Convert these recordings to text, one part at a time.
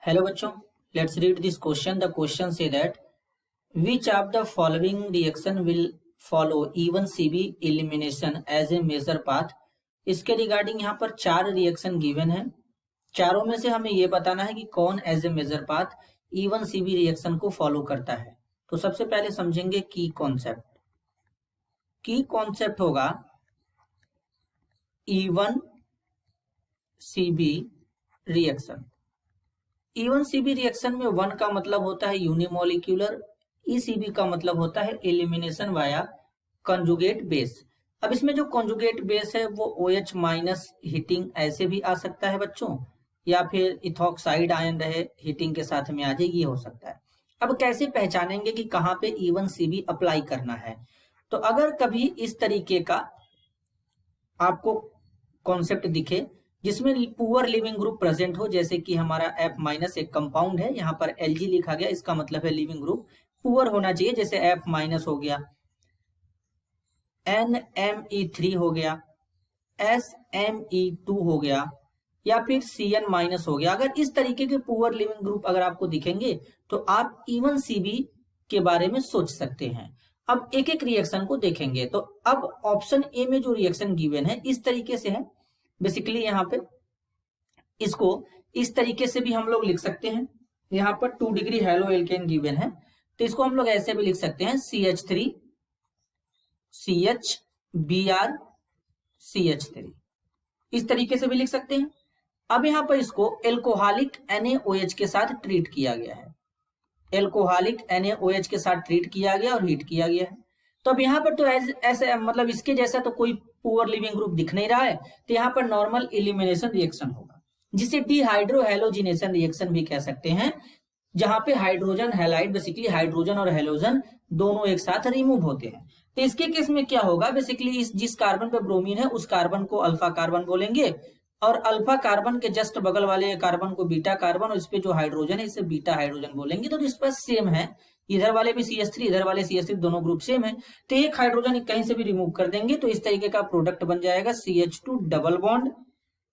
Hello बच्चों, let's read this question. The question say that which of the following reaction will follow even CB elimination as a measure path. इसके regarding यहाँ पर 4 reaction given है। चारों में से हमें ये बताना है कि कौन as a major path E one CB reaction को फॉलो करता है। तो सबसे पहले समझेंगे की कॉन्सेप्ट। की कॉन्सेप्ट होगा even CB reaction. Even CB reaction में 1 का मतलब होता है यूनिमोलिक्यूलर, ईसीबी का मतलब होता है एलिमिनेशन वाया कंजुगेट बेस। अब इसमें जो कंजुगेट बेस है वो OH माइनस हीटिंग ऐसे भी आ सकता है बच्चों, या फिर इथॉक्साइड आयन रहे हीटिंग के साथ में आ जाए, ये हो सकता है। अब कैसे पहचानेंगे कि कहाँ पे इवन सीबी अप्लाई करना है? तो अगर कभी इस तरीके का आपको कॉन्सेप्ट दिखे जिसमें पुअर लिविंग ग्रुप प्रेजेंट हो, जैसे कि हमारा F माइनस एक कंपाउंड है, यहाँ पर Lg लिखा गया, इसका मतलब है लिविंग ग्रुप पुअर होना चाहिए, जैसे F माइनस हो गया, NMe3 हो गया, SMe2 हो गया, या फिर Cn माइनस हो गया। अगर इस तरीके के पुअर लिविंग ग्रुप अगर आपको दिखेंगे तो आप इवन सीबी के बारे में सोच सकते हैं। अब एक एक रिएक्शन को देखेंगे। तो अब ऑप्शन ए में जो रिएक्शन गिवन है इस तरीके से है। बेसिकली यहाँ पे इसको इस तरीके से भी हम लोग लिख सकते हैं। यहाँ पर 2 डिग्री हेलो एल्केन गिवन है, तो इसको हम लोग ऐसे भी लिख सकते हैं CH3 CHBr CH3, इस तरीके से भी लिख सकते हैं। अब यहाँ पर इसको एल्कोहलिक NaOH के साथ ट्रीट किया गया है, एल्कोहलिक NaOH के साथ ट्रीट किया गया और हीट किया गया है। तो अब यहाँ पर तो ऐसे मतलब इसके जैसा तो कोई पुअर लिविंग ग्रुप दिख नहीं रहा है, तो यहाँ पर नॉर्मल एलिमिनेशन रिएक्शन होगा, जिसे डिहाइड्रोहेलोजिनेशन रिएक्शन भी कह सकते हैं, जहां पे हाइड्रोजन हैलाइड, बेसिकली हाइड्रोजन और हेलोजन दोनों एक साथ रिमूव होते हैं। तो इसके केस में क्या होगा, बेसिकली इस जिस कार्बन पे ब्रोमीन है उस कार्बन को अल्फा कार्बन बोलेंगे, और अल्फा कार्बन के जस्ट बगल वाले कार्बन को बीटा कार्बन, और इस पे जो हाइड्रोजन है इसे बीटा हाइड्रोजन बोलेंगे। तो इस पर सेम है, इधर वाले भी CH3 इधर वाले CH3 दोनों ग्रुप सेम है, तो एक हाइड्रोजन कहीं से भी रिमूव कर देंगे तो इस तरीके का प्रोडक्ट बन जाएगा CH2 डबल बॉन्ड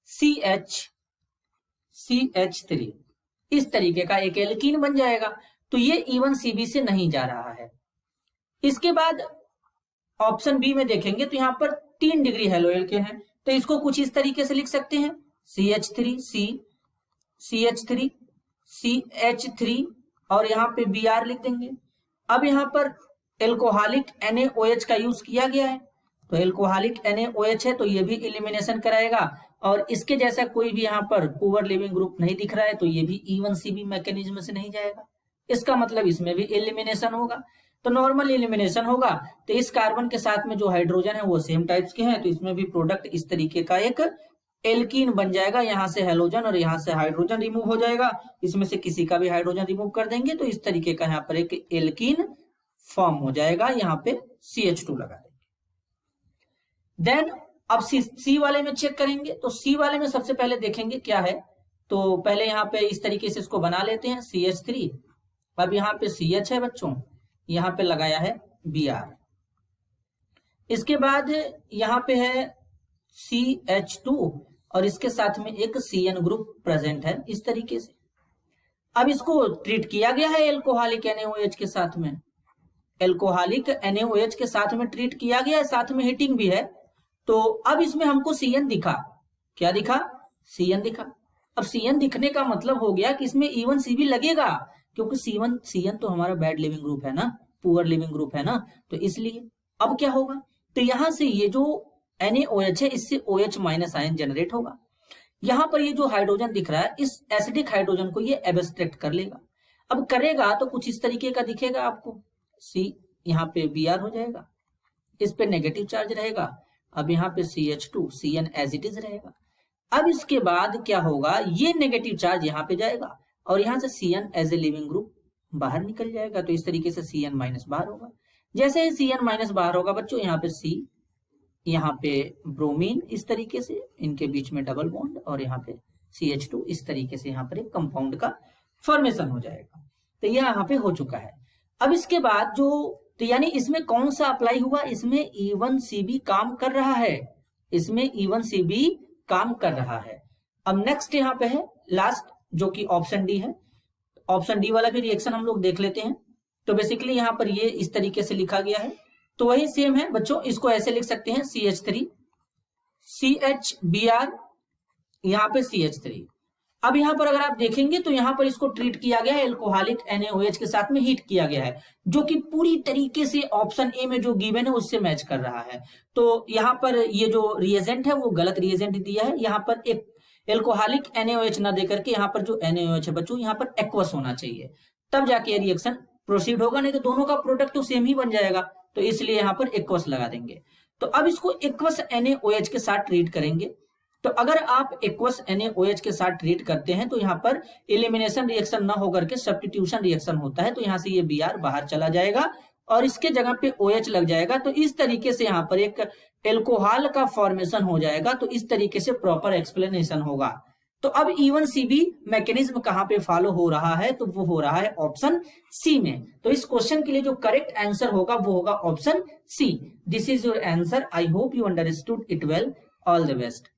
CH3, इस तरीके का एक एल्कीन बन जाएगा। तो ये इवन सीबी से नहीं जा रहा है। इसके बाद ऑप्शन बी में देखेंगे तो यहाँ पर 3 डिग्री हेलो एल्केन है, तो इसको कुछ इस तरीके से लिख सकते हैं CH3 CH3 और यहाँ पे Br लिख देंगे। अब यहाँ पर एल्कोहलिक NaOH का यूज किया गया है, तो एल्कोहलिक NaOH है तो ये भी एलिमिनेशन कराएगा, और इसके जैसा कोई भी यहाँ पर पुअर लिविंग ग्रुप नहीं दिख रहा है तो ये भी इवन सीबी मैकेनिज्म से नहीं जाएगा। इसका मतलब इसमें भी एलिमिनेशन होगा, तो नॉर्मल एलिमिनेशन होगा। तो इस कार्बन के साथ में जो हाइड्रोजन है वो सेम टाइप्स के हैं, तो इसमें भी प्रोडक्ट इस तरीके का एक एल्कीन बन जाएगा। यहाँ से हेलोजन और यहाँ से हाइड्रोजन रिमूव हो जाएगा, इसमें से किसी का भी हाइड्रोजन रिमूव कर देंगे तो इस तरीके का यहाँ पर एक एल्कीन फॉर्म हो जाएगा। यहाँ पे CH2 लगा देंगे। देन अब सी वाले में चेक करेंगे, तो सी वाले में सबसे पहले देखेंगे क्या है। तो पहले यहाँ पे इस तरीके से इसको बना लेते हैं CH3। अब यहाँ पे CH है बच्चों, यहाँ पे लगाया है Br। इसके बाद यहाँ पे है CH2 और इसके साथ में एक Cn ग्रुप प्रेजेंट है इस तरीके से। अब इसको ट्रीट किया गया है एल्कोहलिक NaOH के साथ में, एल्कोहलिक NaOH के साथ में ट्रीट किया गया है, साथ में हीटिंग भी है। तो अब इसमें हमको Cn दिखा, क्या दिखा? Cn दिखा। अब Cn दिखने का मतलब हो गया कि इसमें इवन सीबी लगेगा, क्योंकि Cn तो हमारा बैड लिविंग ग्रुप है ना, पुअर लिविंग ग्रुप है ना, तो इसलिए अब क्या होगा, तो यहां से ये जो NaOH है इससे OH माइनस आयन जनरेट होगा। यहां पर ये जो हाइड्रोजन दिख रहा है इस एसिडिक हाइड्रोजन को ये एब्स्ट्रैक्ट कर लेगा। अब करेगा तो कुछ इस तरीके का दिखेगा आपको, C यहाँ पे Br हो जाएगा, इस पे नेगेटिव चार्ज रहेगा। अब यहाँ पे CH2 Cn as it is रहेगा। अब इसके बाद क्या होगा, ये नेगेटिव चार्ज यहाँ पे जाएगा और यहाँ से Cn as a leaving group बाहर निकल जाएगा, तो इस तरीके से Cn माइनस बाहर होगा। जैसे ही Cn माइनस बाहर होगा बच्चों, यहाँ पे C, यहाँ पे ब्रोमीन, इस तरीके से इनके बीच में डबल बॉन्ड, और यहाँ पे CH2, इस तरीके से यहाँ पर एक कंपाउंड का फॉर्मेशन हो जाएगा। तो यह यहाँ पे हो चुका है। अब इसके बाद जो, तो यानी इसमें कौन सा अप्लाई हुआ, इसमें इवन सीबी काम कर रहा है, इसमें इवन सीबी काम कर रहा है। अब नेक्स्ट यहाँ पे है लास्ट जो कि ऑप्शन डी है। ऑप्शन डी वाला भी रिएक्शन हम लोग देख लेते हैं। तो बेसिकली यहाँ पर ये इस तरीके से लिखा गया है, तो वही सेम है बच्चों, इसको ऐसे लिख सकते हैं CH3 CHBr, यहाँ पे CH3। अब यहाँ पर अगर आप देखेंगे तो यहाँ पर इसको ट्रीट किया गया है एल्कोहलिक NaOH के साथ में, हीट किया गया है, जो कि पूरी तरीके से ऑप्शन ए में जो गिवन है उससे मैच कर रहा है। तो यहाँ पर ये जो रिएजेंट है वो गलत रिएजेंट दिया है। यहाँ पर एक एल्कोहलिक NaOH ना देकर के यहाँ पर जो NaOH है बच्चों यहाँ पर एक्वस होना चाहिए, तब जाके रिएक्शन प्रोसीड होगा, नहीं तो दोनों का प्रोडक्ट तो सेम ही बन जाएगा। तो इसलिए यहाँ पर एक्वस लगा देंगे। तो अब इसको एक्वस NaOH के साथ ट्रीट करेंगे। तो अगर आप एक्वस NaOH के साथ ट्रीट करते हैं तो यहाँ पर एलिमिनेशन रिएक्शन ना होकर के सब्स्टिट्यूशन रिएक्शन होता है। तो यहाँ से ये Br बाहर चला जाएगा और इसके जगह पे OH लग जाएगा। तो इस तरीके से यहाँ पर एक एल्कोहल का फॉर्मेशन हो जाएगा। तो इस तरीके से प्रॉपर एक्सप्लेनेशन होगा। तो अब E1 CB मैकेनिज्म कहां पे फॉलो हो रहा है, तो वो हो रहा है ऑप्शन सी में। तो इस क्वेश्चन के लिए जो करेक्ट आंसर होगा वो होगा option C. This is your answer. I hope you understood it well. All the best.